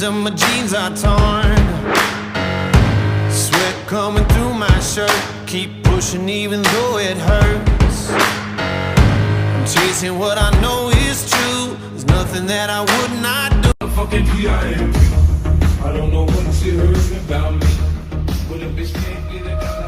seams of my jeans are torn. Sweat coming through my shirt. Keep pushing even though it hurts. I'm chasing what I know is true. There's nothing that I would not do. Fucking PIM. I don't know what you heard about me, but a bitch can't get it out.